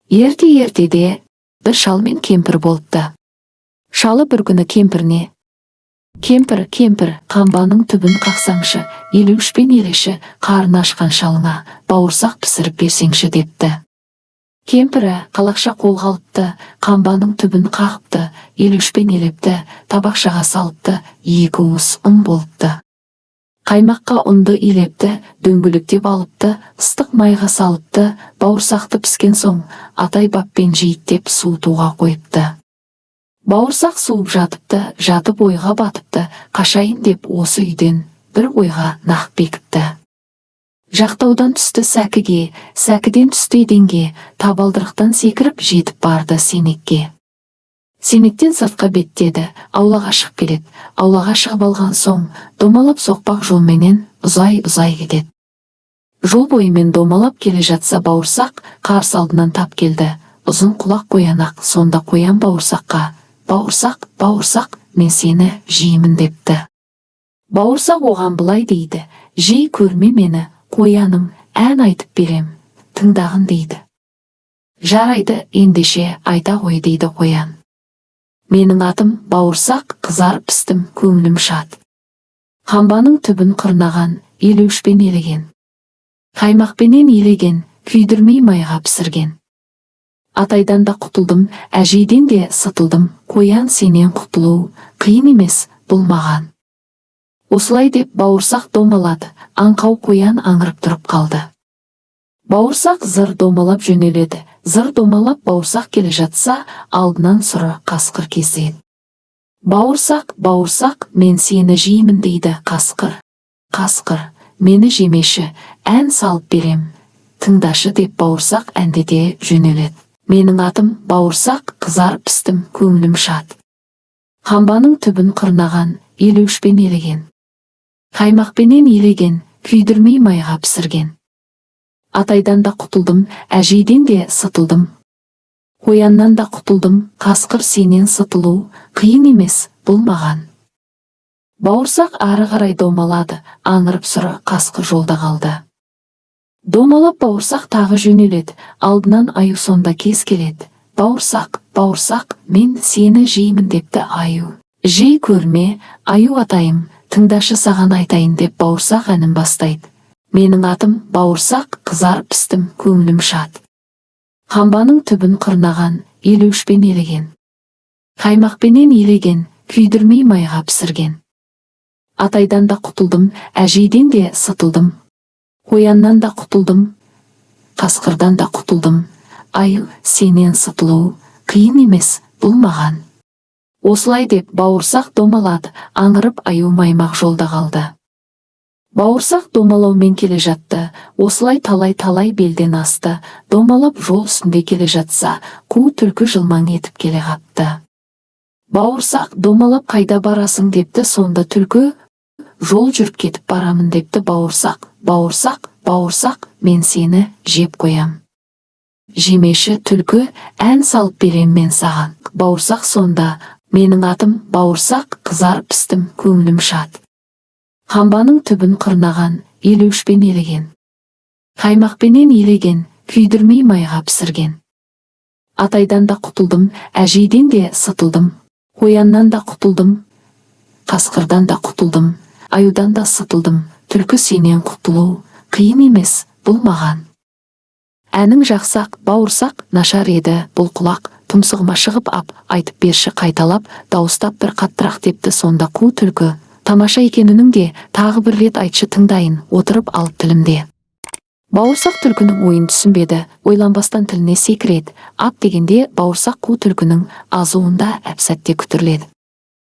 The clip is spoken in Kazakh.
Ерте-ертеде бір шал мен кемпір болыпты. Шалы бір күні кемпіріне: «Кемпір, қамбаның түбін қақсаңшы, елеуіш пен елеші қарны ашқан шалыңа бауырсақ пісіріп берсеңші» депті. Кемпірі қалақша қолға алыпты, қамбаның түбін қағыпты, елеуіш пен елепті табақшаға салыпты, екі уыс ұн болыпты. Қаймаққа ұнды илепті, дөңгелектеп алыпты, ыстық майға салыпты, бауырсақты піскен соң атай баппен жейттеп суытуға қойыпты. Бауырсақ суып жатыпты, жатып ойға батыпты, қашайын деп осы үйден бір ойға нақ бекіпті. Жақтаудан түсті сәкіге, сәкіден түсті еденге, табалдырықтан секіріп жетіп барды сенекке. Сенектен сыртқа беттеді, аулаға шығып келеді. Аулаға шығып алған соң, домалап соқпақ жолменен ұзай кетеді. Жол бойымен домалап келе жатса бауырсақ қарсы алдынан тап келді. Ұзын құлақ қоянақ, сонда қоян бауырсаққа: «Бауырсақ, мен сені жеймін» депті. Бауырсақ оған былай дейді: «Жей көрме мені, қояным, ән айтып берем, тыңдағын» дейді. «Жарайды, ендеше айта ғой» дейді қоян. «Менің атым бауырсақ, қызарып пістім, көңілім шат. Қамбаның түбін қырнаған, елеуішпен елеген. Қаймақпенен елеген, күйдірмей майға пісірген. Атайдан да құтылдым, әжейден де сытылдым, қоян сенен құтылу қиын емес бұл маған». Осылай деп бауырсақ домалады, аңқау қоян аңырып тұрып қалды. Бауырсақ зыр домалап жөнеледі. Зыр домалап бауырсақ келе жатса, алдынан сұры қасқыр кездейді. «Бауырсақ, мен сені жеймін» дейді қасқыр. «Қасқыр, мені жемеші, ән салып берем, тыңдашы» деп бауырсақ әндете жөнеледі. «Менің атым бауырсақ, қызарып пістім, көңілім шат. Қамбаның түбін қырнаған, елеуішпен елеген. Қаймақпенен елеген, күйдірмей майға пісірген. Атайдан да құтылдым, әжейден де сытылдым, қояннан да құтылдым, қасқыр сенен сытылу қиын емес бұл маған». Бауырсақ ары қарай домалады, аңырып сұры қасқыр жолда қалды. Домалап бауырсақ тағы жөнеледі, алдынан аю сонда кез келеді. «Бауырсақ, мен сені жеймін» депті аю. «Жей көрме, аю атайым, тыңдашы саған айтайын» деп бауырсақ әнін бастайды. «Менің атым бауырсақ, қызарып пістім, көңілім шат. Қамбаның түбін қырнаған, елеуішпен елеген. Қаймақпенен елеген, күйдірмей майға пісірген. Атайдан да құтылдым, әжейден де сытылдым, қояннан да құтылдым, қасқырдан да құтылдым, аю сенен сытылу қиын емес бұл маған». Осылай деп бауырсақ домалады, аңырып аю маймақ жолда қалды. Бауырсақ домалаумен келе жатты, осылай талай белден асты. Домалап жол үстінде келе жатса, қу түлкі жылмаң етіп келе қапты. «Бауырсақ, домалап қайда барасың» депті. Сонда түлкі: «Жол жүріп кетіп барамын» депті. Бауырсақ, мен сені жеп қоям. «Жемеші түлкі, ән салып берем мен саған». Бауырсақ сонда: «Менің атым бауырсақ, қызарып пістім, көңілім шат. Қамбаның түбін қырнаған, елеуішпен елеген. Қаймақпенен елеген, күйдірмей майға пісірген. Атайдан да құтылдым, әжейден де сытылдым, қояннан да құтылдым, қасқырдан да құтылдым, аюдан да сытылдым, түлкі сенен құтылу қиын емес бұл маған». Әнің жақсақ, бауырсақ, нашар еді бұл құлақ, тұмсығыма шығып ап, айтып берші қайталап, дауыстап бір қаттырақ депті. Сонда қу түлкі: «Тамаша екенінің де, тағы бір рет айтшы тыңдайын, отырып алып тілімде». Бауырсақ түлкінің ойын түсінбеді, ойланбастан тіліне секіреді. «Ап» дегенде бауырсақ қу түлкінің азуында әп-сәтте күтіріледі.